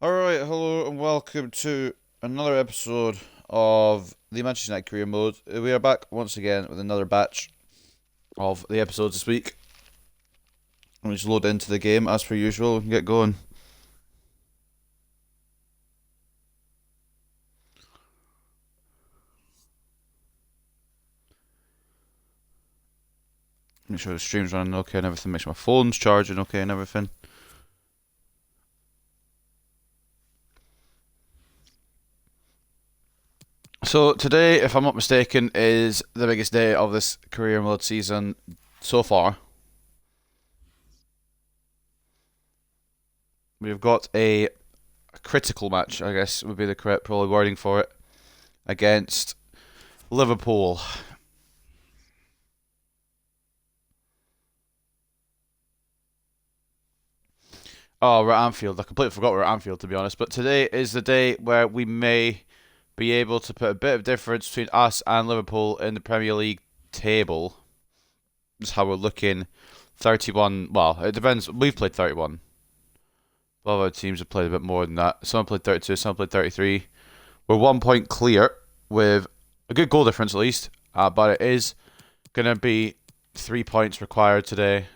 Alright, hello and welcome to another episode of the Manchester United Career Mode. We are back once again with another batch of the episodes this week. Let me just load into the game as per usual and get going. Make sure the stream's running okay and everything. Make sure my phone's charging okay and everything. So today, if I'm not mistaken, is the biggest day of this Career Mode season so far. We've got a critical match, I guess would be the correct probably wording for it, against Liverpool. Oh, we're at Anfield. I completely forgot we're at Anfield, to be honest. But today is the day where we may be able to put a bit of difference between us and Liverpool in the Premier League table. That's how we're looking. 31. Well, it depends. We've played 31. A lot of other teams have played a bit more than that. Some played 32, some played 33. We're 1 point clear with a good goal difference at least. But it is going to be 3 points required today.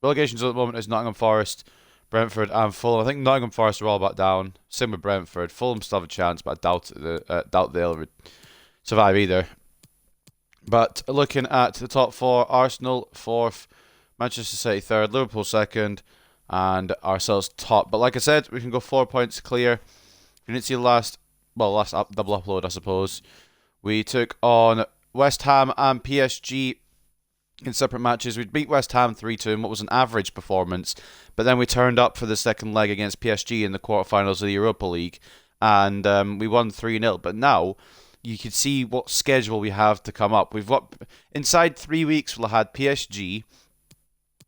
Relegations at the moment is Nottingham Forest, Brentford and Fulham. I think Nottingham Forest are all about down. Same with Brentford. Fulham still have a chance, but I doubt they'll survive either. But looking at the top four, Arsenal fourth, Manchester City third, Liverpool second, and ourselves top. But like I said, we can go 4 points clear. You didn't see the last double upload, I suppose. We took on West Ham and PSG in separate matches. We beat West Ham 3-2 in what was an average performance, but then we turned up for the second leg against PSG in the quarterfinals of the Europa League, and we won 3-0. But now you can see what schedule we have to come up. We've got inside 3 weeks we'll have had PSG,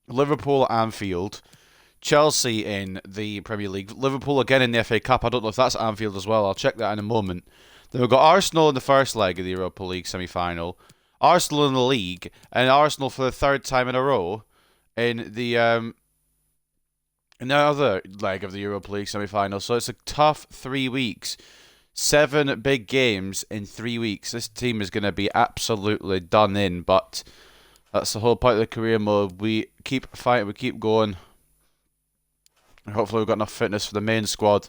Liverpool at Anfield, Chelsea in the Premier League, Liverpool again in the FA Cup. I don't know if that's Anfield as well. I'll check that in a moment. Then we've got Arsenal in the first leg of the Europa League semi-final, Arsenal in the league, and Arsenal for the third time in a row in the other leg of the Europa League semi-final. So it's a tough 3 weeks. 7 big games in 3 weeks. This team is going to be absolutely done in, but that's the whole point of the career mode. We keep fighting, we keep going. And hopefully we've got enough fitness for the main squad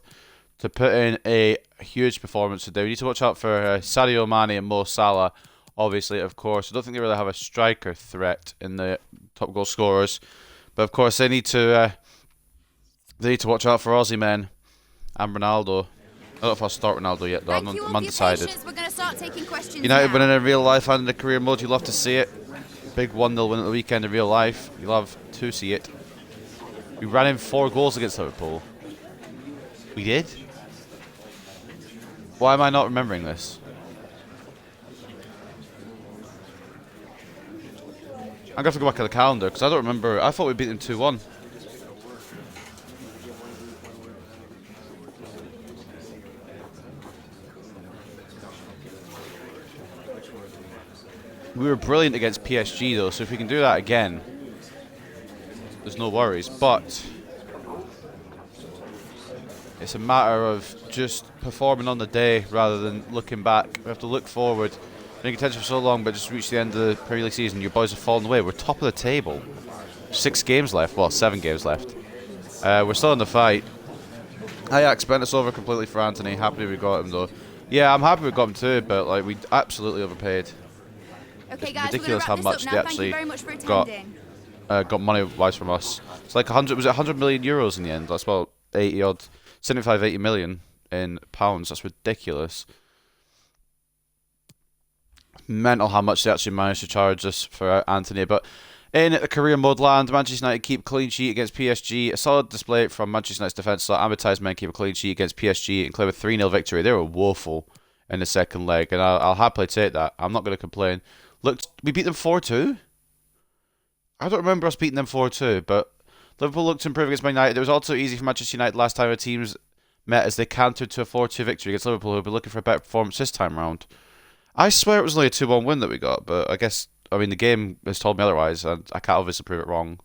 to put in a huge performance today. We need to watch out for Sadio Mane and Mo Salah, obviously, of course. I don't think they really have a striker threat in the top goal scorers. But of course they need to watch out for Aussie men and Ronaldo. I don't know if I'll start Ronaldo yet, though. I'm undecided. We're going to start taking questions United now. winning in real life and in the career mode. You love to see it. Big 1-0 win at the weekend in real life. You love to see it. We ran in 4 goals against Liverpool. We did? Why am I not remembering this? I'm going to have to go back to the calendar because I don't remember. I thought we beat them 2-1. We were brilliant against PSG though, so if we can do that again, there's no worries. But it's a matter of just performing on the day rather than looking back. We have to look forward. Been in contention for so long, but just reach the end of the Premier League season, your boys have fallen away. We're top of the table. 6 games left. Well, 7 games left. We're still in the fight. Ajax bent us over completely for Anthony. Happy we got him though. Yeah, I'm happy we got him too, but like we absolutely overpaid. Okay, It's guys, ridiculous how we're much going to wrap they this up now. Thank you actually very much for got attending. got money wise from us. It's like 100. Was it 100 million euros in the end? That's about 80 odd, 75, 80 million in pounds. That's ridiculous. Mental how much they actually managed to charge us for Anthony. But in the career mode land, Manchester United keep clean sheet against PSG. A solid display from Manchester United's defence. So Amortised men keep a clean sheet against PSG and clear a 3-0 victory. They were woeful in the second leg, and I'll happily take that. I'm not going to complain. Look, we beat them 4-2. I don't remember us beating them 4-2, but Liverpool looked to improve against Man United. It was also easy for Manchester United last time our teams met as they countered to a 4-2 victory against Liverpool, who'll be looking for a better performance this time round. I swear it was only a 2-1 win that we got, but I guess, the game has told me otherwise, and I can't obviously prove it wrong.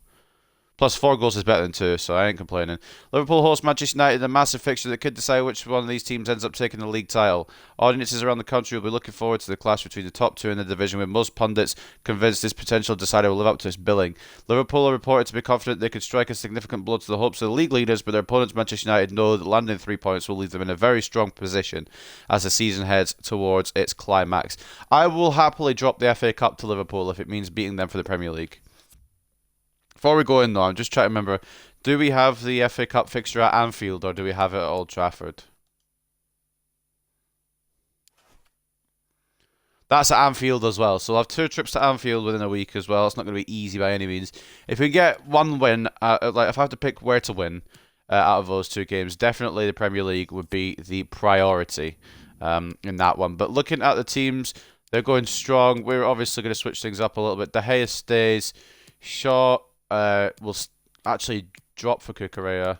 Plus 4 goals is better than 2, so I ain't complaining. Liverpool host Manchester United in a massive fixture that could decide which one of these teams ends up taking the league title. Audiences around the country will be looking forward to the clash between the top two in the division, with most pundits convinced this potential decider will live up to its billing. Liverpool are reported to be confident they could strike a significant blow to the hopes of the league leaders, but their opponents Manchester United know that landing 3 points will leave them in a very strong position as the season heads towards its climax. I will happily drop the FA Cup to Liverpool if it means beating them for the Premier League. Before we go in though, I'm just trying to remember, do we have the FA Cup fixture at Anfield or do we have it at Old Trafford? That's at Anfield as well, so we'll have 2 trips to Anfield within a week as well. It's not going to be easy by any means. If we get one win, like if I have to pick where to win out of those 2 games, definitely the Premier League would be the priority in that one. But looking at the teams, they're going strong. We're obviously going to switch things up a little bit. De Gea stays. Shaw will actually drop for Cucurella.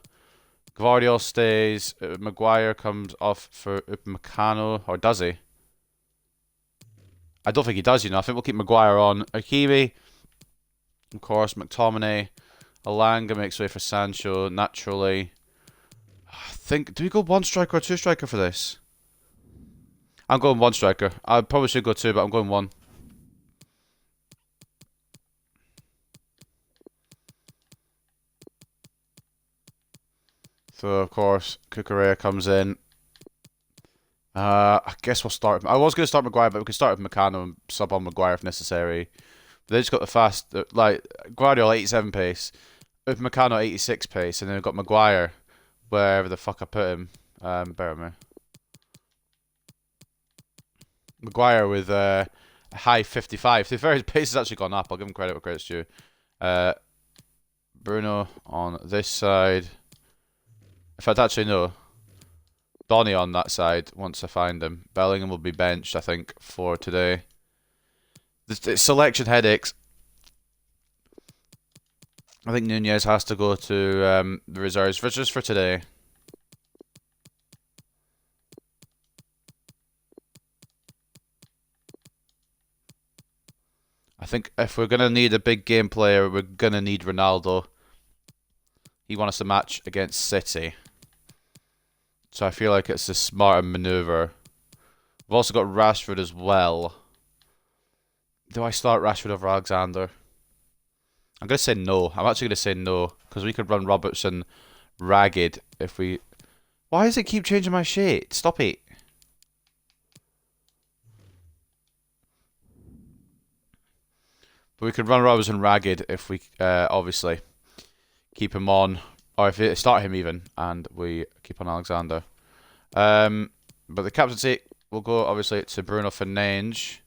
Gvardiol stays. Maguire comes off for Upamecano, or does he? I don't think he does, I think we'll keep Maguire on. Hakimi, of course, McTominay. Alanga makes way for Sancho, naturally. I think, do we go 1 striker or 2 striker for this? I'm going 1 striker. I probably should go 2, but I'm going 1. So, of course, Cucurella comes in. I guess we'll start. I was going to start Maguire, but we can start with Meccano and sub on Maguire if necessary. But they just got the fast, like Guardiola 87 pace, with Meccano 86 pace, and then we've got Maguire wherever the fuck I put him. Bear with me. Maguire with a high 55. To be fair, his pace has actually gone up. I'll give him credit where credit's due. Bruno on this side. In fact, actually, no. Donny on that side once I find him. Bellingham will be benched, I think, for today. The selection headaches. I think Nunez has to go to the reserves for just for today. I think if we're going to need a big game player, we're going to need Ronaldo. He won us a match against City. So I feel like it's a smarter manoeuvre. We've also got Rashford as well. Do I start Rashford over Alexander? I'm going to say no. I'm actually going to say no. Because we could run Robertson ragged if we... Why does it keep changing my shade? Stop it. But we could run Robertson ragged if we obviously keep him on. Or if we start him even, and we keep on Alexander. But the captaincy will go, obviously, to Bruno Fernandes.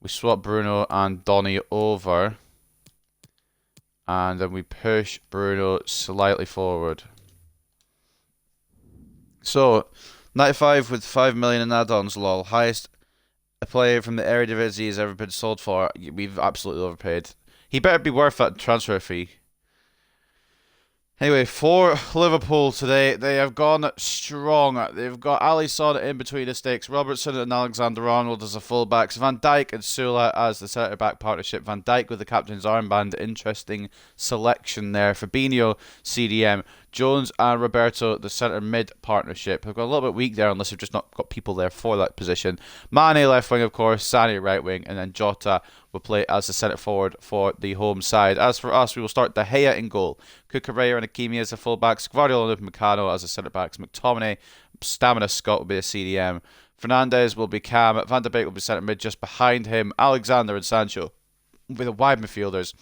We swap Bruno and Donny over. And then we push Bruno slightly forward. So, 95 with 5 million in add-ons, lol. Highest a player from the Eredivisie has ever been sold for. We've absolutely overpaid. He better be worth that transfer fee. Anyway, for Liverpool today, they have gone strong. They've got Alisson in between the sticks, Robertson and Alexander-Arnold as the fullbacks, Van Dijk and Sula as the centre-back partnership. Van Dijk with the captain's armband. Interesting selection there. Fabinho, CDM. Jones and Roberto, the centre-mid partnership. They've got a little bit weak there unless they've just not got people there for that position. Mane left wing, of course. Sané right wing. And then Jota will play as the centre-forward for the home side. As for us, we will start De Gea in goal. Cucurella and Hakimi as the full-backs. Gvardiol and Upamecano as the centre-backs. McTominay, Stamina Scott will be the CDM. Fernandes will be Cam. Van de Beek will be centre-mid just behind him. Alexander and Sancho will be the wide midfielders.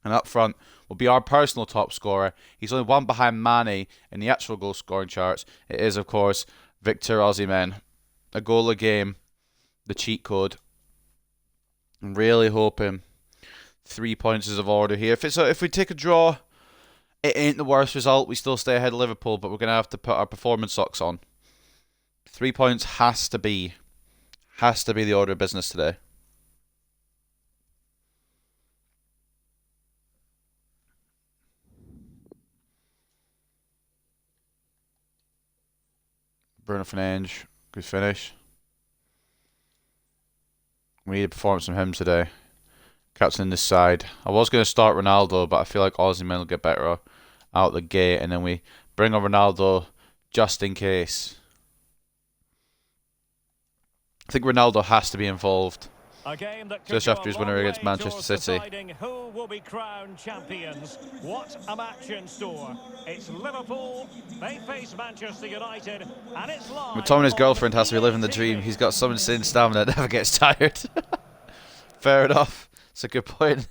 And up front will be our personal top scorer. He's only one behind Mane in the actual goal scoring charts. It is, of course, Victor Osimhen. A goal a game. The cheat code. I'm really hoping 3 points is of order here. If we take a draw, it ain't the worst result. We still stay ahead of Liverpool, but we're going to have to put our performance socks on. 3 points has to be the order of business today. Bruno Fernandes, good finish. We need a performance from him today. captaining this side. I was going to start Ronaldo, but I feel like Osimhen will get better out the gate, and then we bring on Ronaldo just in case. I think Ronaldo has to be involved. Just after his winner against Manchester City. Who will be crowned champions? What a match in store. It's Liverpool, they face Manchester United, and it's live. McTominay's girlfriend has to be living the dream. He's got some insane stamina that never gets tired. Fair enough. It's a good point.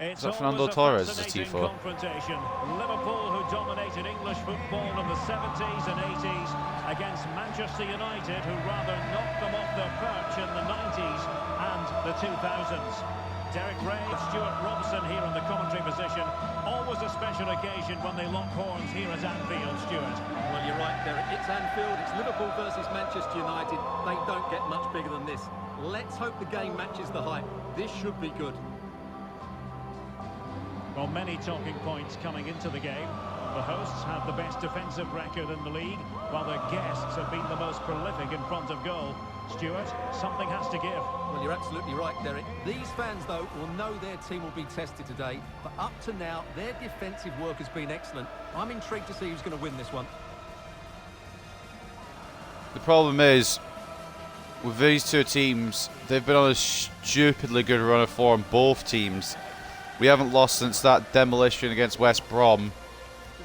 Is that Fernando Torres as a Tifo? Liverpool, who dominated English football in the 70s and 80s, against Manchester United, who rather knocked them off their perch in the 90s and the 2000s. Derek Ray, Stuart Robson here in the commentary position. Always a special occasion when they lock horns here at Anfield, Stuart. Well, you're right, Derek. It's Anfield. It's Liverpool versus Manchester United. They don't get much bigger than this. Let's hope the game matches the hype. This should be good. Well, many talking points coming into the game. The hosts have the best defensive record in the league, while their guests have been the most prolific in front of goal. Stuart, something has to give. Well, you're absolutely right, Derek. These fans, though, will know their team will be tested today. But up to now, their defensive work has been excellent. I'm intrigued to see who's going to win this one. The problem is, with these two teams, they've been on a stupidly good run of form, both teams. We haven't lost since that demolition against West Brom.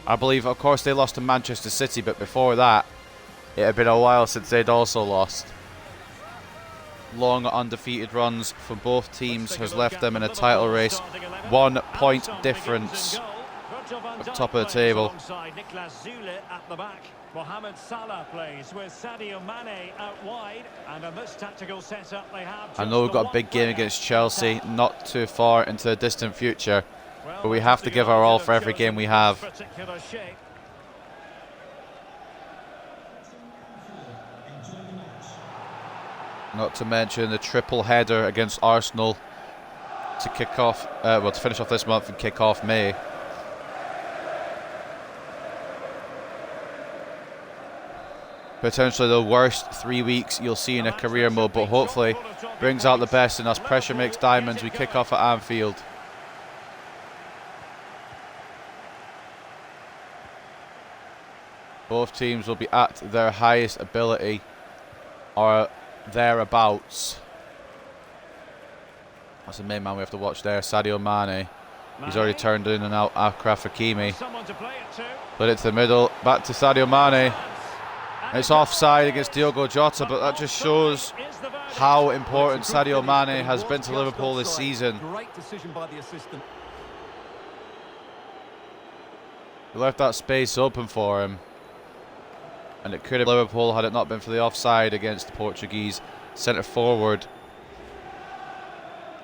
I believe, of course, they lost to Manchester City, but before that, it had been a while since they'd also lost. Long undefeated runs for both teams has left them in a title race. 1 point difference at the top of the table. Mohamed Salah plays with Sadio Mane out wide, and in this tactical setup they have. I know we've got a big game against Chelsea, not too far into the distant future, but we have to give our all for every game we have. Not to mention the triple header against Arsenal to kick off, well, to finish off this month and kick off May. Potentially the worst 3 weeks you'll see in a career mode, but hopefully brings out the best in us. Pressure makes diamonds. We kick off at Anfield. Both teams will be at their highest ability or thereabouts. That's the main man we have to watch there, Sadio Mane. He's already turned in and out Achraf Hakimi. Put it to the middle, back to Sadio Mane. It's offside against Diogo Jota, but that just shows how important Sadio Mane has been to Liverpool this season. Great decision by the assistant. He left that space open for him, and it could have been Liverpool had it not been for the offside against the Portuguese centre forward.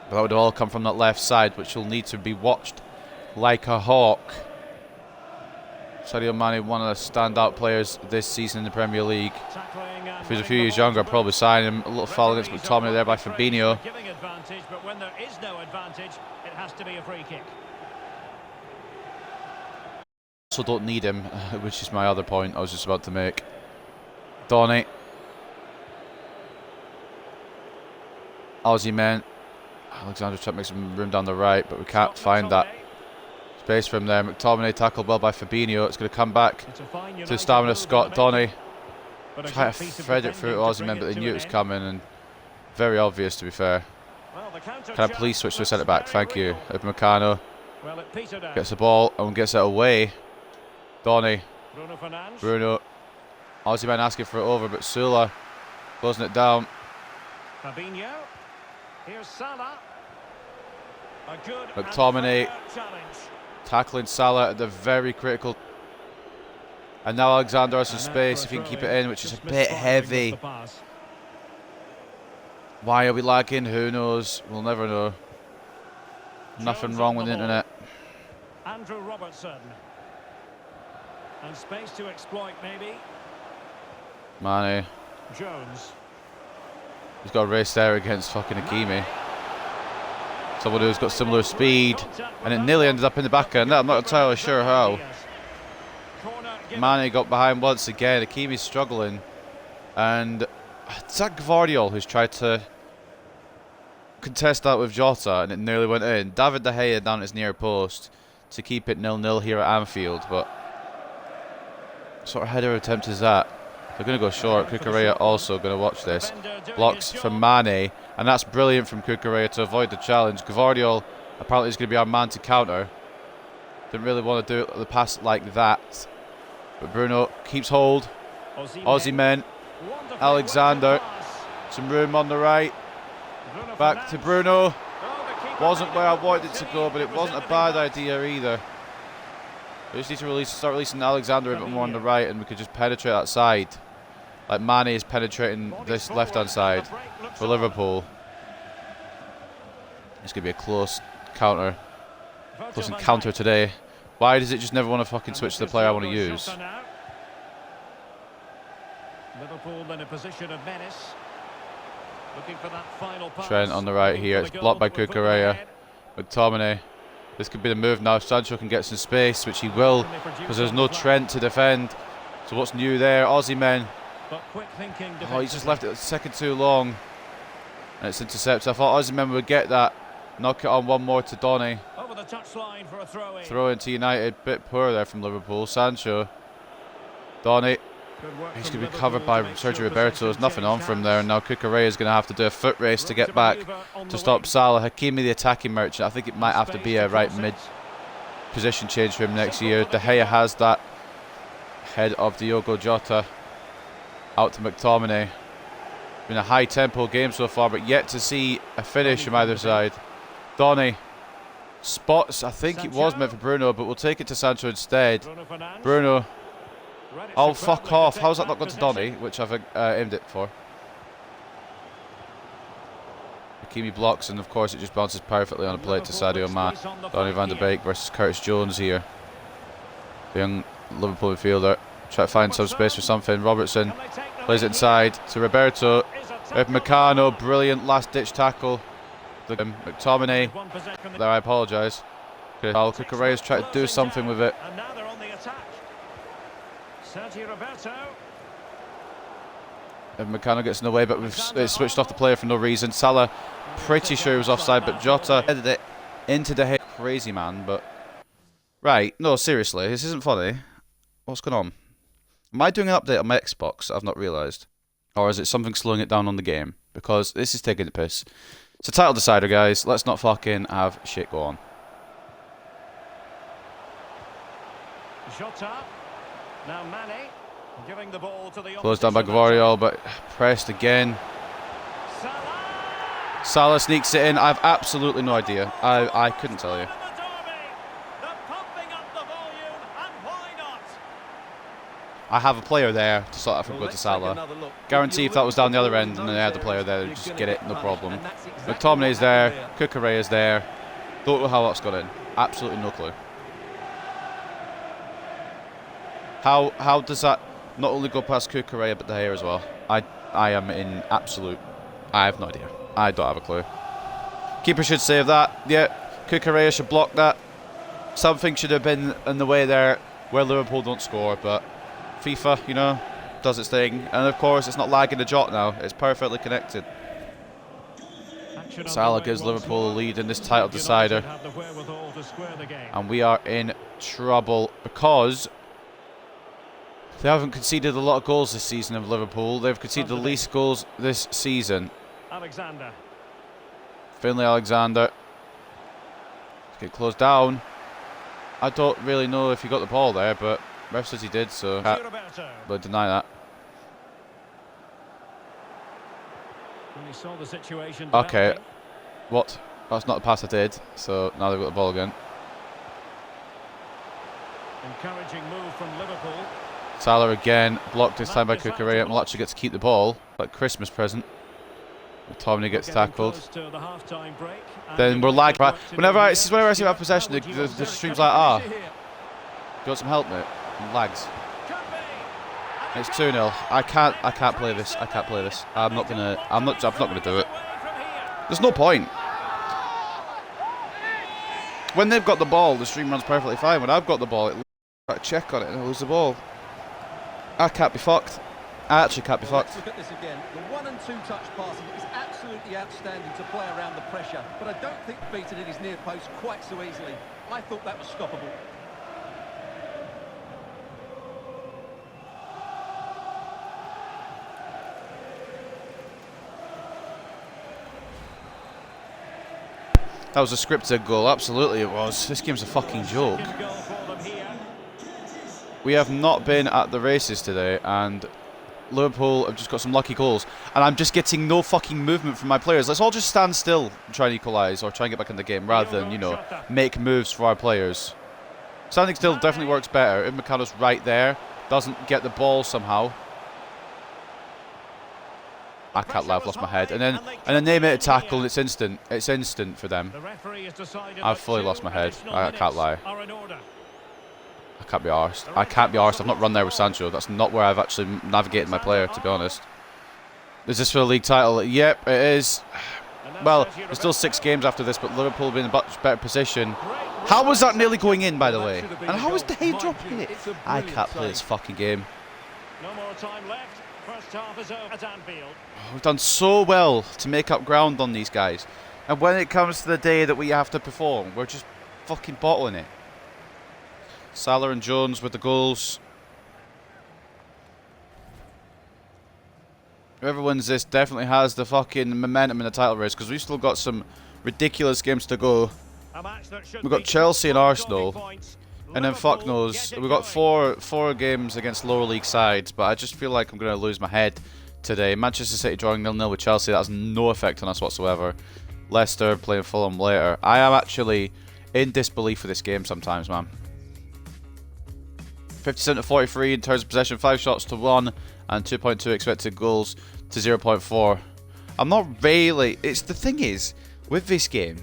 But that would have all come from that left side, which will need to be watched like a hawk. Sadio Mane, one of the standout players this season in the Premier League. If he was a few years younger, I'd probably sign him. A little foul against McTominay there by Fabinho. But when there is no advantage, it has to be a free kick. Also don't need him, which is my other point I was just about to make. Donny. Osimhen. Alexander trying to make some room down the right, but we can't find that space from there. McTominay tackled well by Fabinho. It's going to come back to stamina Scott. Donny try to thread it through to Osimhen, but they knew it was coming, and very obvious to be fair. Can I please switch to a centre back? Thank you. Upamecano gets the ball and gets it away. Donny. Bruno. Osimhen asking for it over, but Sula closing it down. Fabinho. Here's Salah. A good McTominay tackling Salah at the very critical. And now Alexander has some space if he can keep it in, which is a bit heavy. Why are we lagging? Who knows? We'll never know. Nothing wrong with the internet. Andrew Robertson. And space to exploit maybe. Mane. Jones. He's got a race there against fucking Hakimi. Someone who's got similar speed, and it nearly ended up in the back end. I'm not entirely sure how. Mane got behind once again. Hakimi's struggling, and It's that Gvardiol who's tried to contest that with Jota and it nearly went in. David De Gea down his near post to keep it 0-0 here at Anfield, but what sort of header attempt is that? They're going to go short. Cucurella also going to watch this. Blocks from Mane, and that's brilliant from Cucurella to avoid the challenge. Gvardiol apparently is going to be our man to counter. Didn't really want to do the pass like that, but Bruno keeps hold. Aussie men. Alexander. Some room on the right. Back to Bruno. Wasn't where I wanted it to go, but it wasn't a bad idea either. We just need to start releasing Alexander a bit more on the right, and we could just penetrate that side. Like Mane is penetrating this left-hand side for Liverpool. It's going to be a close counter. Close encounter today. Why does it just never want to fucking switch to the player I want to use? Liverpool in a position of menace. Looking for that final pass. Trent on the right here. It's blocked by Cucurella. McTominay. This could be the move now. Sancho can get some space, which he will, because there's no Trent to defend. So what's new there? Aussie men. Oh, he's just left it a second too long. And it's intercepted. I thought Aussie men would get that. Knock it on one more to Donny. Over the touchline for a throw-in. Throw into United. Bit poor there from Liverpool. Sancho. Donny. He's going to be covered by Sergio Roberto. There's nothing on from there. And now Cucurella is going to have to do a foot race to get back to stop Salah. Hakimi, the attacking merchant. I think it might have to be a right mid position change for him next year. De Gea has that. Head of Diogo Jota. Out to McTominay. Been a high tempo game so far, but yet to see a finish from either side. Donny spots. I think it was meant for Bruno, but we'll take it to Sancho instead. Bruno. Oh, fuck off. How's that not gone to Donny, which I've aimed it for? Hakimi blocks, and of course it just bounces perfectly on a plate to Sadio Mane. Donny van de Beek versus Curtis Jones here. The young Liverpool midfielder. Try to find some space for something. Robertson plays it inside to Roberto. Meccano, brilliant last-ditch tackle. McTominay. There, I apologise. Okay. Cucurella's trying to do something with it. Meccano gets in the way, but it's switched off the player for no reason. Salah, pretty sure he was offside, but Jota headed it into the head. Crazy man, but... Right, no, seriously, this isn't funny. What's going on? Am I doing an update on my Xbox? I've not realised. Or is it something slowing it down on the game? Because this is taking the piss. It's a title decider, guys. Let's not fucking have shit go on. Jota. Now Mane giving the ball to the closed down by Gvardiol, but pressed again. Salah sneaks it in. I've absolutely no idea. I couldn't tell you. I have a player there to sort of go to Salah. Guarantee if that was down the other end and they had the player there, they'd just get it, no problem. McTominay's there. Cucurella's there. Don't know how that's got in. Absolutely no clue. How does that not only go past Cucurella but De Gea as well? I am in absolute... I have no idea. I don't have a clue. Keeper should save that. Yeah, Cucurella should block that. Something should have been in the way there where Liverpool don't score, but FIFA, you know, does its thing. And of course, it's not lagging a jot now. It's perfectly connected. Salah gives Liverpool a lead in this title decider. And we are in trouble because... they haven't conceded a lot of goals this season of Liverpool. They've conceded the least goals this season. Alexander. Finlay Alexander. Let's get closed down. I don't really know if he got the ball there, but ref says he did, so but deny that. Okay. What? That's not the pass I did, so now they've got the ball again. Encouraging move from Liverpool. Salah again, blocked this time by Cucurella. Will actually get to keep the ball, like Christmas present. McTominay gets tackled. Then we're lagged. Whenever I see my possession, the stream's like, do you want some help, mate? And lags. It's 2-0. I can't play this. I can't play this. I'm not gonna do it. There's no point. When they've got the ball, the stream runs perfectly fine. When I've got the ball, I check on it and I lose the ball. I can't be fucked. I actually can't be Well, fucked. let's look at this again. The 1 and 2 touch passing is absolutely outstanding to play around the pressure, but I don't think beaten in his near post quite so easily. I thought that was stoppable. That was a scripted goal, absolutely it was. This game's a fucking joke. Second goal for them here. We have not been at the races today, and Liverpool have just got some lucky goals. And I'm just getting no fucking movement from my players. Let's all just stand still and try and equalise, or try and get back in the game, rather than, you know, make moves for our players. Standing still definitely works better. If Mikano's right there, doesn't get the ball somehow. I can't lie, I've lost my head. And then they make a tackle and it's instant. It's instant for them. The referee has decided I've that fully 2 lost my head. additional I can't lie. minutes are in order. I can't be arsed. I can't be arsed. I've not run there with Sancho. That's not where I've actually navigated my player, to be honest. Is this for the league title? Yep, it is. Well, there's still 6 games after this, but Liverpool will be in a much better position. How was that nearly going in, by the way? And how was Dave dropping it? I can't play this fucking game. No more time left. First half is over at Anfield. We've done so well to make up ground on these guys. And when it comes to the day that we have to perform, we're just fucking bottling it. Salah and Jones with the goals. Whoever wins this definitely has the fucking momentum in the title race, because we've still got some ridiculous games to go. We've got Chelsea and Arsenal. And then fuck knows, we've got four games against lower league sides, but I just feel like I'm going to lose my head today. Manchester City drawing 0-0 with Chelsea, that has no effect on us whatsoever. Leicester playing Fulham later. I am actually in disbelief with this game sometimes, man. 57 to 43 in terms of possession, 5 shots to 1, and 2.2 expected goals to 0.4. I'm not really... The thing is, with this game,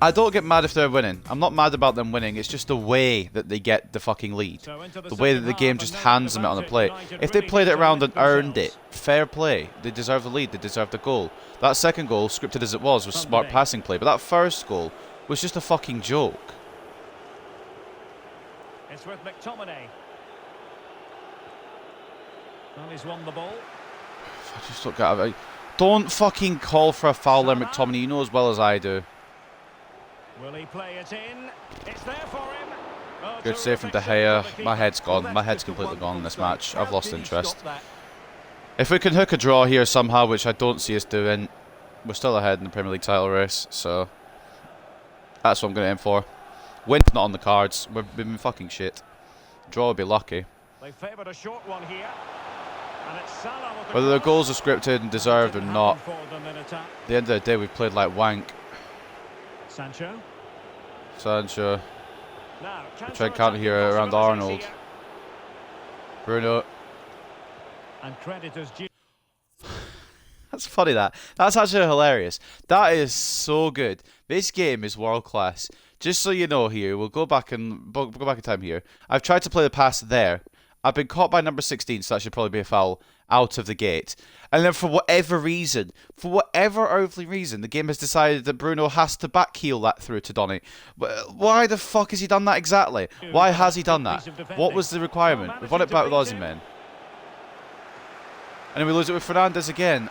I don't get mad if they're winning. I'm not mad about them winning. It's just the way that they get the fucking lead. The way that the game just hands them it on the plate. If they played it around and earned it, fair play. They deserve the lead. They deserve the goal. That second goal, scripted as it was smart passing play. But that first goal was just a fucking joke. It's with McTominay. Well, he's won the ball. I just look at it. Don't fucking call for a foul there, McTominay. You know as well as I do. Will he play it in? It's there for him. Oh, Good save from De Gea. My head's gone. My head's completely gone in this match. I've lost interest. If we can hook a draw here somehow, which I don't see us doing, we're still ahead in the Premier League title race. So that's what I'm going to aim for. Win's not on the cards. We've been fucking shit. Draw would be lucky. They favoured a short one here. And it's Salah with the Whether the cross. goals are scripted and deserved or not, For them in attack. at the end of the day, we've played like wank. Sancho. Sancho. Now, Try and counter here around Arnold. here. Bruno. And credit is due. That's funny that. That's actually hilarious. That is so good. This game is world class. Just so you know here, we'll go back in time here. I've tried to play the pass there. I've been caught by number 16, so that should probably be a foul out of the gate. And then for whatever earthly reason, the game has decided that Bruno has to backheel that through to Donny. Why the fuck has he done that exactly? Why has he done that? What was the requirement? We've won it back with Aussie men. And then we lose it with Fernandes again.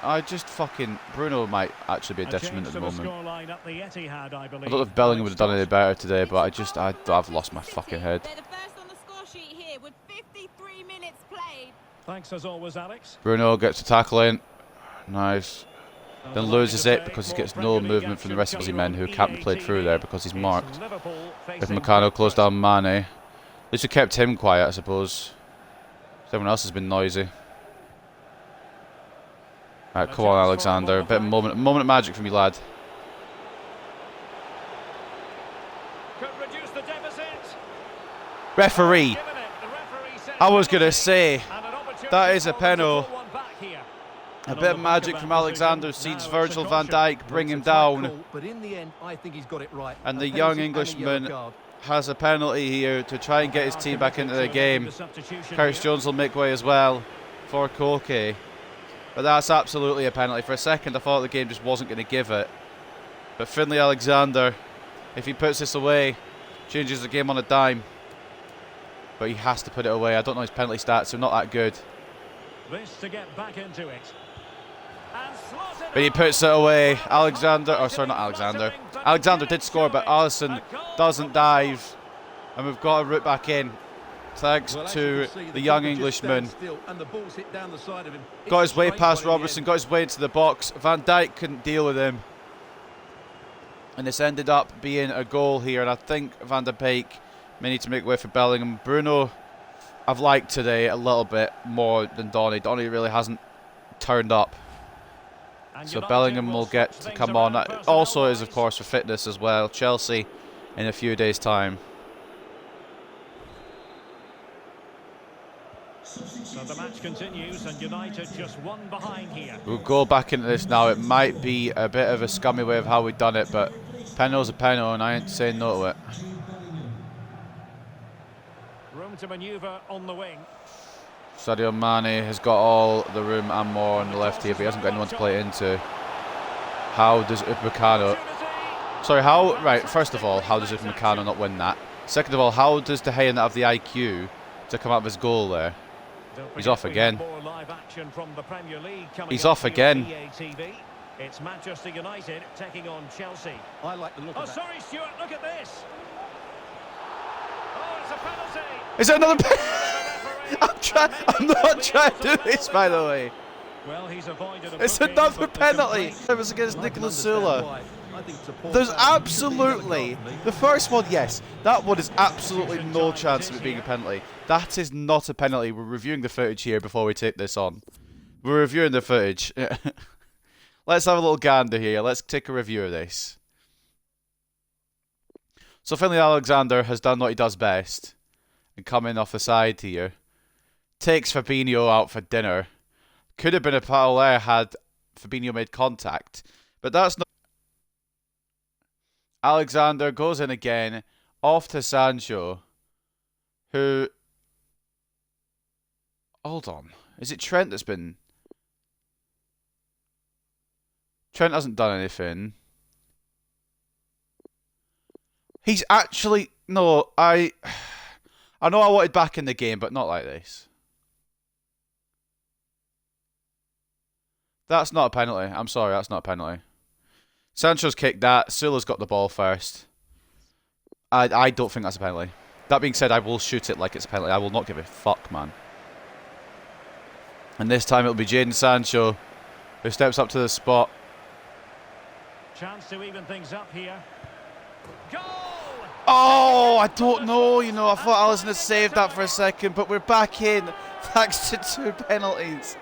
Bruno might actually be a detriment at the moment. I don't know if Bellingham would have done any better today, but I've lost my fucking head. They're the first on the score sheet here with 53 minutes played. Thanks as always, Alex. Bruno gets to tackle in. Nice. Then loses it because he gets no movement from the rest of his men who can't be played through there because he's marked. If Meccano closed down Mane. At least we kept him quiet, I suppose. Everyone else has been noisy. Alright, come on, Alexander. A bit of moment of magic from you, lad. Could reduce the deficit. Referee. I was going to say, that is a penalty. A bit of magic from Alexander sees Virgil van Dijk bring him down. But in the end, I think he's got it right. And the young Englishman has a penalty here to try and get his team back into the game. Curtis Jones will make way as well for Koke. But that's absolutely a penalty. For a second, I thought the game just wasn't going to give it. But Finlay Alexander, if he puts this away, changes the game on a dime. But he has to put it away. I don't know his penalty stats, they're not that good. This to get back into it. And slotted But he puts it away. Alexander, oh sorry, not Alexander. Alexander did score, but Alisson doesn't dive. And we've got a route back in. Thanks to the young Englishman. Got his way past Robertson, got his way into the box. Van Dijk couldn't deal with him. And this ended up being a goal here. And I think Van der Beek may need to make way for Bellingham. Bruno, I've liked today a little bit more than Donny. Donny really hasn't turned up. So Bellingham will get to come on. That also is, of course, for fitness as well. Chelsea in a few days' time. So the match continues and United just one behind here. We'll go back into this now. It might be a bit of a scummy way of how we've done it, but penal's a penalty and I ain't saying no to it. Room to manoeuvre on the wing. Sadio Mane has got all the room and more on the left here, but he hasn't got anyone to play it into. How does Upamecano... Sorry, how... Right, first of all, how does Upamecano not win that? Second of all, how does De Gea not have the IQ to come up with his goal there? He's off again. He's off again. It's Manchester United taking on Chelsea. I like the look of that. Sorry, Stuart, look at this. Oh, it's a penalty. Is it another penalty? I'm not trying to do this, by the way. Well, he's avoided It's another penalty. It was against Nicolas Sula. There's absolutely... The first one, yes. That one is absolutely no chance of it being a penalty. That is not a penalty. We're reviewing the footage here before we take this on. We're reviewing the footage. Let's have a little gander here. Let's take a review of this. So Finlay Alexander has done what he does best. And come in off the side here. Takes Fabinho out for dinner. Could have been a foul there had Fabinho made contact. But that's not... Alexander goes in again. Off to Sancho. Who... Hold on. Is it Trent that's been... Trent hasn't done anything. He's actually... No, I know I wanted back in the game, but not like this. That's not a penalty. I'm sorry, that's not a penalty. Sancho's kicked that. Sula's got the ball first. I don't think that's a penalty. That being said, I will shoot it like it's a penalty. I will not give a fuck, man. And this time it'll be Jadon Sancho who steps up to the spot. Chance to even things up here. Goal! Oh, I don't know. You know, I thought Alisson had saved that for a second, but we're back in thanks to 2 penalties.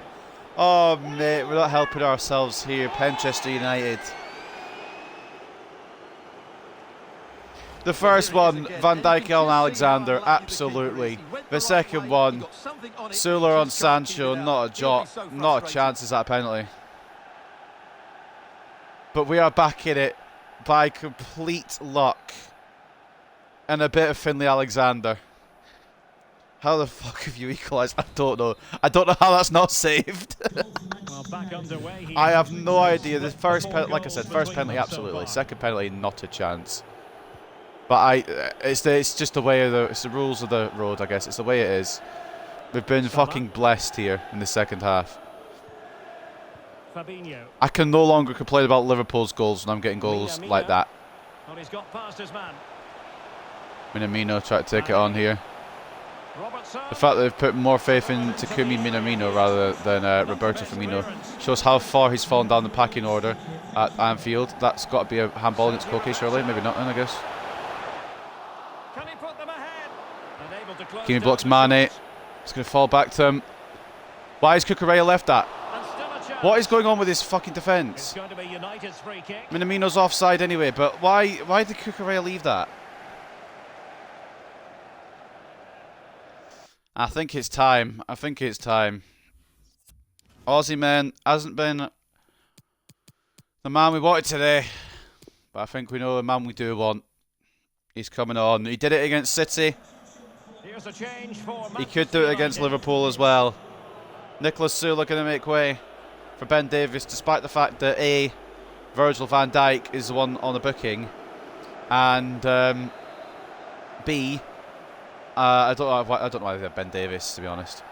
Oh, mate, we're not helping ourselves here. Manchester United. The first one, Van Dijk on Alexander, absolutely. The second one, Sula on Sancho, not a jot, not a chance is that a penalty. But we are back in it by complete luck. And a bit of Finlay Alexander. How the fuck have you equalised? I don't know. I don't know how that's not saved. Well, back underway here. I have no idea. The first penalty, like I said, first penalty absolutely. Second penalty, not a chance. But it's just the way of it's the rules of the road, I guess. It's the way it is. We've been fucking blessed here in the second half. Fabinho. I can no longer complain about Liverpool's goals when I'm getting goals like that. Well, he's got past his man. Minamino tried to take it on here. Robertson. The fact that they've put more faith in Takumi Minamino rather than Roberto Firmino shows how far he's fallen down the packing order at Anfield. That's got to be a handball against Koke, surely. Maybe not, then, I guess. Can he put them ahead? Unable to close Kimi down blocks the Mane. shots. It's going to fall back to him. Why is Cucurella left that? And still a chance. What is going on with his fucking It's defence? going to be United's free kick. Minamino's offside anyway, but why did Cucurella leave that? I think it's time. I think it's time. Aussie man hasn't been the man we wanted today, but I think we know the man we do want. He's coming on. He did it against City. Here's a change for He could do it against Liverpool as well. Nicolas Sula going to make way for Ben Davies, despite the fact that A, Virgil van Dijk is the one on the booking, and B, I don't know why they have Ben Davies, to be honest.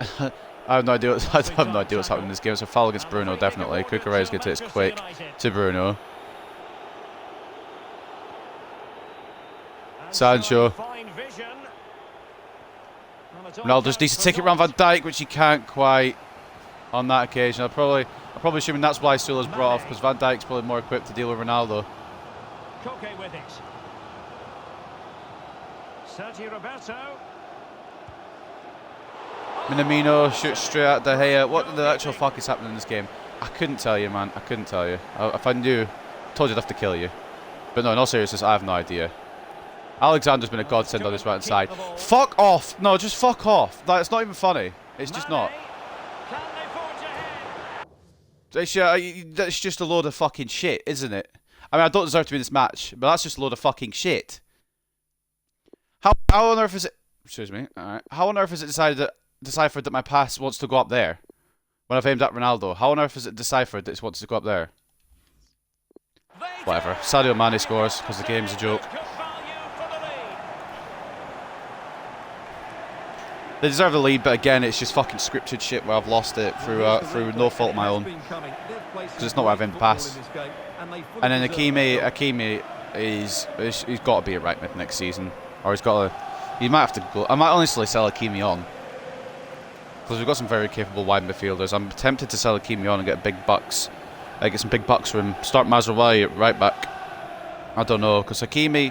I have no idea. I have no idea what's happening in this game. It's a foul against Bruno, definitely. Cucurella's going to take this quick to Bruno. Sancho. Ronaldo just needs to take it round Van Dijk, which he can't quite on that occasion. I'm probably assuming that's why Sula's brought off, because Van Dijk's probably more equipped to deal with Ronaldo. Koke with it. Sergio Roberto. Minamino shoots straight at De Gea. What the actual fuck is happening in this game? I couldn't tell you, man. I couldn't tell you. If I knew, I told you I'd have to kill you. But no, in all seriousness, I have no idea. Alexander's been a godsend on this right side. Fuck off! No, just fuck off. Like, it's not even funny. It's just not. It's just a load of fucking shit, isn't it? I mean, I don't deserve to be in this match, but that's just a load of fucking shit. How on earth is it? Excuse me. All right. How on earth is it deciphered that my pass wants to go up there when I've aimed at Ronaldo? How on earth is it deciphered that it wants to go up there? Whatever. Sadio Mane scores because the game's a joke. They deserve the lead, but again, it's just fucking scripted shit where I've lost it through no fault of my own. Because it's not where I've aimed the pass. And then Hakimi he's got to be a right mid next season, or he might have to go. I might honestly sell Hakimi on, because we've got some very capable wide midfielders. I'm tempted to sell Hakimi on and get big bucks, get some big bucks for him. Start Mazraoui at right back. I don't know, because Hakimi,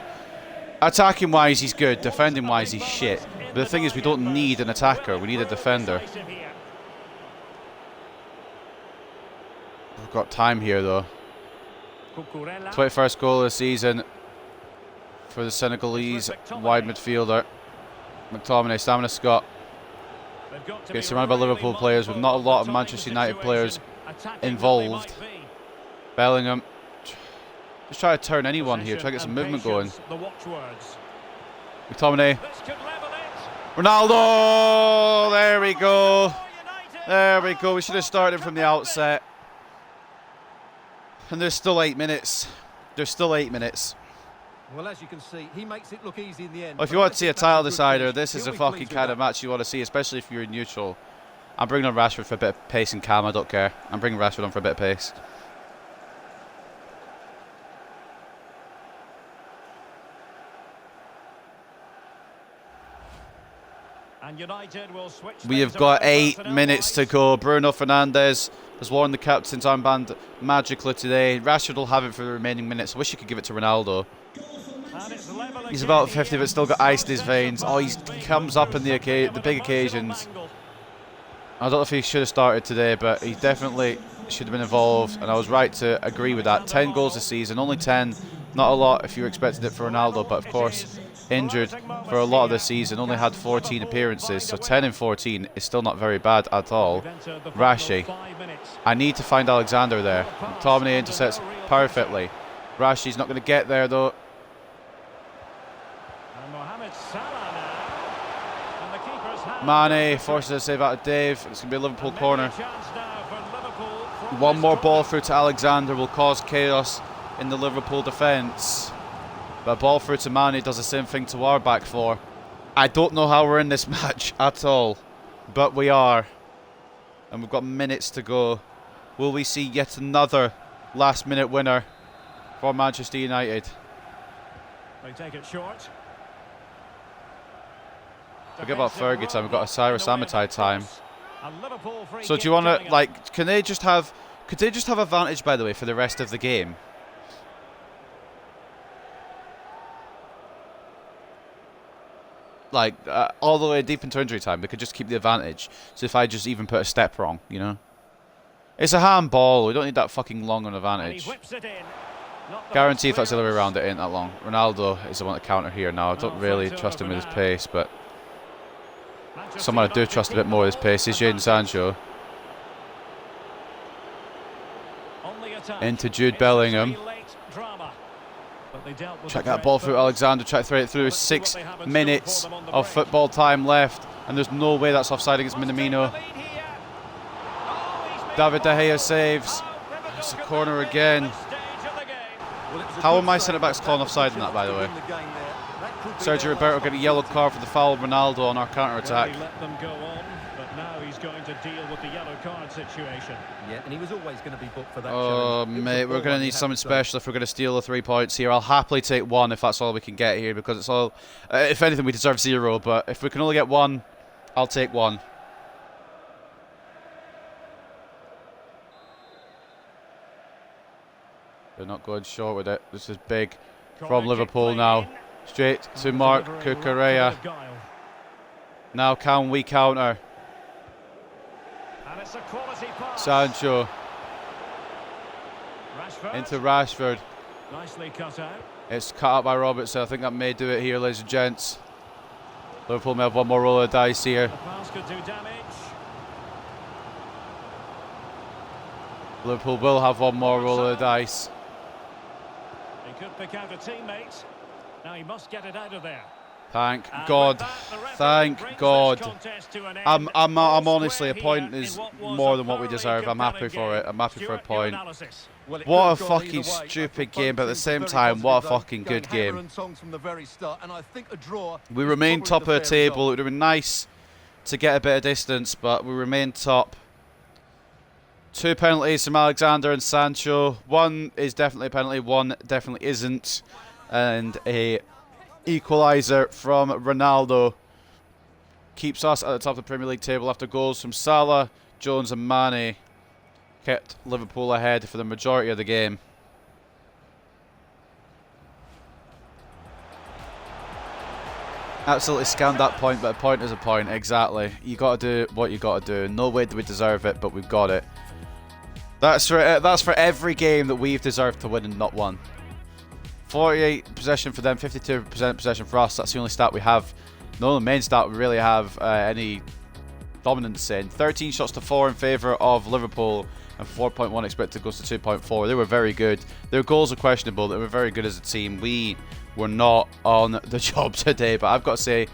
attacking wise he's good, defending wise he's shit. But the thing is, we don't need an attacker, we need a defender. We've got time here though. 21st goal of the season for the Senegalese wide midfielder. McTominay, Stamina Scott gets surrounded by Liverpool players with not a lot of Manchester United players involved. Bellingham, just try to turn anyone here, try to get some movement going. McTominay. Ronaldo! There we go. There we go. We should have started from the outset. And there's still 8 minutes. There's still 8 minutes. Well, as you can see, he makes it look easy in the end. Well, if you want to see a title decider, this is a fucking kind of match you want to see, especially if you're neutral. I'm bringing on Rashford for a bit of pace and calm. I don't care. I'm bringing Rashford on for a bit of pace. And United will switch. We have got 8 minutes to go. Bruno Fernandes has worn the captain's armband magically today. Rashford will have it for the remaining minutes. I wish you could give it to Ronaldo. He's about 50 but still got ice in his veins. Oh, he comes up in the big occasions. I don't know if he should have started today, but he definitely should have been involved, and I was right to agree with that. 10 goals this season, only 10. Not a lot if you expected it for Ronaldo, but of course injured for a lot of the season, only had 14 appearances, so 10 in 14 is still not very bad at all. Rashi, I need to find Alexander there. McTominay intercepts perfectly. Rashi's not going to get there though. Mane forces a save out of Dave. It's going to be a Liverpool corner. One more ball through to Alexander will cause chaos in the Liverpool defence. But a ball through to Mane does the same thing to our back four. I don't know how we're in this match at all, but we are. And we've got minutes to go. Will we see yet another last minute winner for Manchester United? They take it short. Forget about Fergie time, we've got a Cyrus Amatai time. So do you want to, like, could they just have advantage, by the way, for the rest of the game? Like, all the way deep into injury time, they could just keep the advantage. So if I just even put a step wrong, you know? It's a handball, we don't need that fucking long an advantage. Guarantee if that's the other way around, it ain't that long. Ronaldo is the one to counter here now. I don't really trust him with his pace, but someone I do trust a bit more with his pace is Jadon Sancho. Into Jude Bellingham. Check that ball through Alexander, try to throw it through. 6 minutes of football time left, and there's no way that's offside against Minamino. David De Gea saves. It's a corner again. How are my centre-backs calling offside in that, by the way? Sergio Roberto getting a yellow card for the foul of Ronaldo on our counter-attack. going to deal with the yellow card situation. Yeah, and he was always going to be booked for that Oh, challenge. mate, we're going to need something special if we're going to steal the 3 points here. I'll happily take 1 if that's all we can get here, because it's all... if anything, we deserve 0, but if we can only get 1, I'll take 1. They're not going short with it. This is big from Liverpool now. Straight to Mark Cucurella. Now can we counter? And it's a quality pass. Sancho Rashford. into Rashford. Nicely cut out. It's cut out by Robertson. I think that may do it here, ladies and gents. Liverpool may have one more roll of the dice here. The pass could do damage. Liverpool will have one more roll of the dice. He could pick out a teammate. Now he must get it out of there. Thank And God. with that, the referee Thank brings this God. contest to an end. I'm honestly, a Square point here is in what was more a than what we thoroughly deserve. I'm happy compelling for it. game. I'm happy for a Stuart, your point. analysis. Well, it What could a have gone fucking either way. stupid Both game, but at the teams same very time, what a positive, though, fucking going good hammer game. and tongs from the very start, and I think a draw We is remain probably top of the fair table. result. It would have been nice to get a bit of distance, but we remain top. 2 penalties from Alexander and Sancho. One is definitely a penalty, one definitely isn't. And a equaliser from Ronaldo keeps us at the top of the Premier League table after goals from Salah, Jones and Mane kept Liverpool ahead for the majority of the game. Absolutely scanned that point, but a point is a point. Exactly. You got to do what you got to do. No way do we deserve it, but we've got it. That's for every game that we've deserved to win and not won. 48 possession for them, 52% possession for us. That's the only stat we have. No, the main stat we really have any dominance in. 13 shots to 4 in favour of Liverpool, and 4.1 expected goes to 2.4. They were very good. Their goals are questionable. They were very good as a team. We were not on the job today, but I've got to say,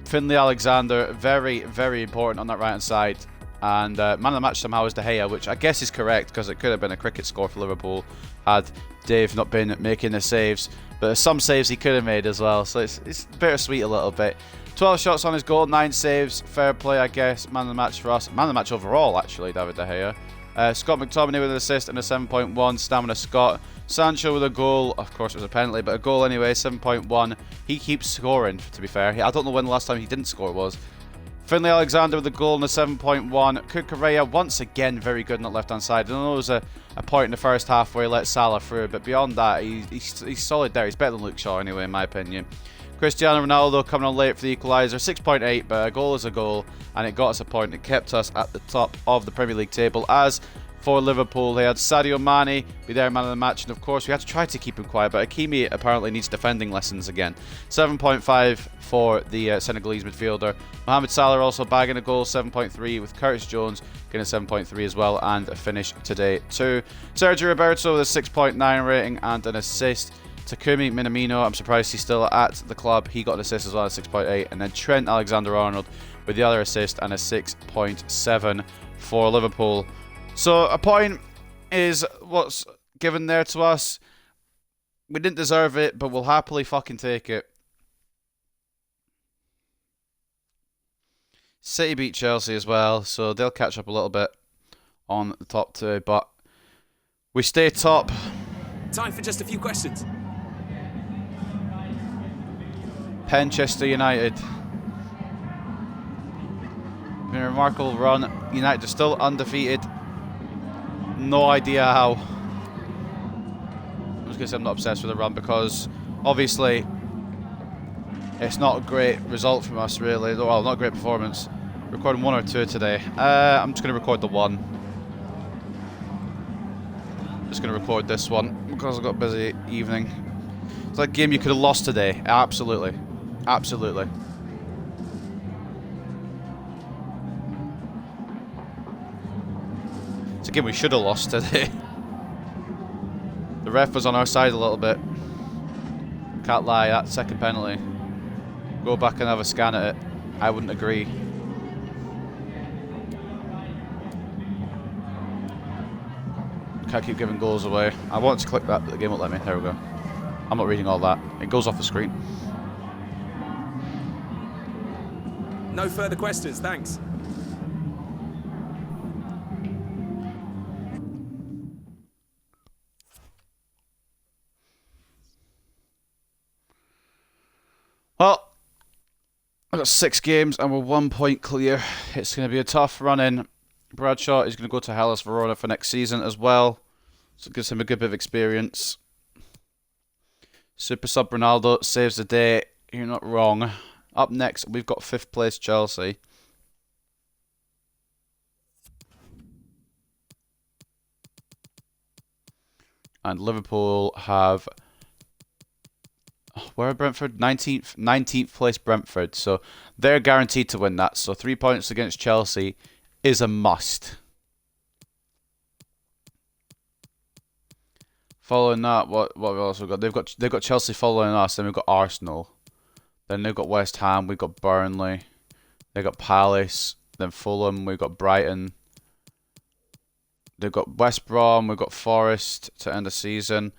Finlay Alexander, very, very important on that right-hand side. And man of the match somehow is De Gea, which I guess is correct because it could have been a cricket score for Liverpool had Dave not been making the saves. But there's some saves he could have made as well, so it's bittersweet a little bit. 12 shots on his goal, 9 saves. Fair play, I guess. Man of the match for us. Man of the match overall, actually, David De Gea. Scott McTominay with an assist and a 7.1. Stamina Scott. Sancho with a goal. Of course, it was a penalty, but a goal anyway, 7.1. He keeps scoring, to be fair. I don't know when the last time he didn't score was. Finlay Alexander with a goal and a 7.1. Cucurella once again very good on that left-hand side. I know there was a point in the first half where he let Salah through, but beyond that, he's solid there. He's better than Luke Shaw anyway, in my opinion. Cristiano Ronaldo coming on late for the equaliser. 6.8, but a goal is a goal, and it got us a point. It kept us at the top of the Premier League table. As for Liverpool, they had Sadio Mane be their man of the match, and of course we had to try to keep him quiet, but Hakimi apparently needs defending lessons again. 7.5 for the Senegalese midfielder. Mohamed Salah also bagging a goal, 7.3, with Curtis Jones getting a 7.3 as well, and a finish today too. Sergio Roberto with a 6.9 rating and an assist. Takumi Minamino, I'm surprised he's still at the club. He got an assist as well, at 6.8, and then Trent Alexander-Arnold with the other assist and a 6.7 for Liverpool. So a point is what's given there to us. We didn't deserve it, but we'll happily fucking take it. City beat Chelsea as well, so they'll catch up a little bit on the top two, but we stay top. Time for just a few questions. Manchester United. Been a remarkable run. United are still undefeated. No idea how. I was going to say I'm not obsessed with the run because obviously it's not a great result from us really. Well, not a great performance. Recording 1 or 2 today. I'm just going to record the 1. Just going to record this one because I've got a busy evening. It's like a game you could have lost today. Absolutely. Absolutely. It's a game we should have lost today. The ref was on our side a little bit. Can't lie, that second penalty. Go back and have a scan at it. I wouldn't agree. Can't keep giving goals away. I wanted to click that, but the game won't let me. There we go. I'm not reading all that. It goes off the screen. No further questions, thanks. I've got 6 games and we're 1 point clear. It's going to be a tough run in. Bradshaw is going to go to Hellas Verona for next season as well. So it gives him a good bit of experience. Super Sub Ronaldo saves the day. You're not wrong. Up next, we've got 5th place Chelsea. And Liverpool have... where are Brentford? 19th place Brentford. So they're guaranteed to win that. So 3 points against Chelsea is a must. Following that, what we also got? They've got Chelsea following us. Then we've got Arsenal. Then they've got West Ham. We've got Burnley. They've got Palace. Then Fulham. We've got Brighton. They've got West Brom. We've got Forest to end the season.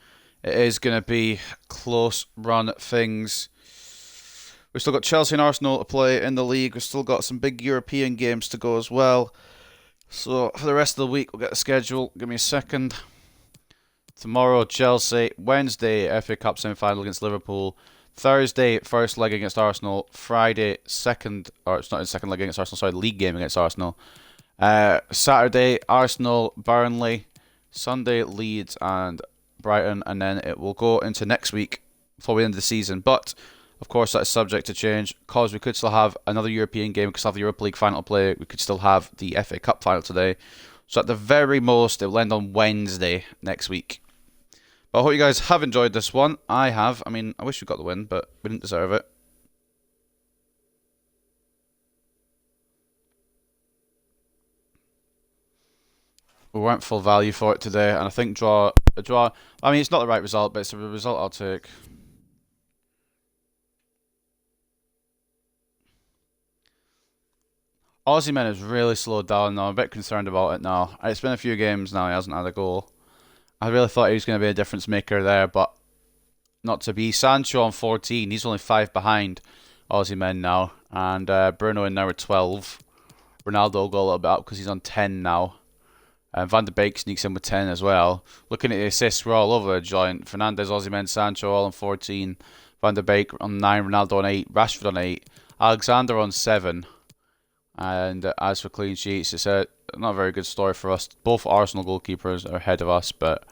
It is going to be close run things. We've still got Chelsea and Arsenal to play in the league. We've still got some big European games to go as well. So for the rest of the week, we'll get the schedule. Give me a second. Tomorrow, Chelsea. Wednesday, FA Cup semi-final against Liverpool. Thursday, first leg against Arsenal. Friday, second leg against Arsenal. Sorry, league game against Arsenal. Saturday, Arsenal, Burnley. Sunday, Leeds and Brighton. And then it will go into next week before we end the season. But, of course, that is subject to change because we could still have another European game. We could still have the Europa League final to play. We could still have the FA Cup final today. So at the very most, it will end on Wednesday next week. But I hope you guys have enjoyed this one. I have. I mean, I wish we got the win, but we didn't deserve it. We weren't full value for it today, and I think a draw. I mean, it's not the right result, but it's a result I'll take. Osimhen has really slowed down now. I'm a bit concerned about it now. It's been a few games now. He hasn't had a goal. I really thought he was going to be a difference maker there, but not to be. Sancho on 14. He's only 5 behind Osimhen now. And Bruno in now with 12. Ronaldo will go a little bit up because he's on 10 now. Van de Beek sneaks in with 10 as well. Looking at the assists, we're all over the joint. Fernandes, Osimhen, Sancho all on 14. Van de Beek on 9. Ronaldo on 8. Rashford on 8. Alexander on 7. And as for clean sheets, it's not a very good story for us. Both Arsenal goalkeepers are ahead of us, but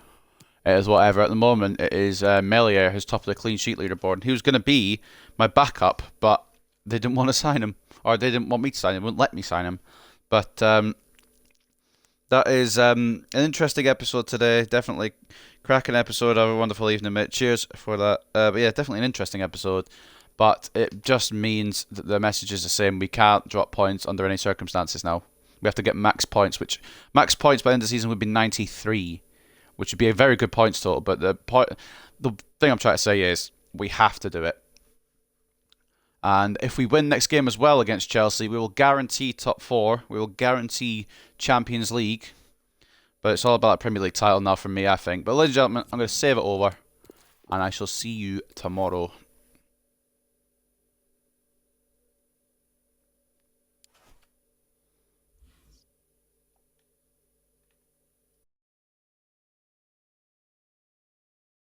it is whatever. At the moment, it is Melier who's top of the clean sheet leaderboard. He was going to be my backup, but they didn't want to sign him. Or they didn't want me to sign him. They wouldn't let me sign him. But that is an interesting episode today. Definitely cracking episode. Have a wonderful evening, mate. Cheers for that. But yeah, definitely an interesting episode. But it just means that the message is the same. We can't drop points under any circumstances now. We have to get max points, which max points by the end of the season would be 93, which would be a very good points total. But the thing I'm trying to say is we have to do it. And if we win next game as well against Chelsea, we will guarantee top 4. We will guarantee Champions League. But it's all about that Premier League title now for me, I think. But ladies and gentlemen, I'm going to save it over. And I shall see you tomorrow.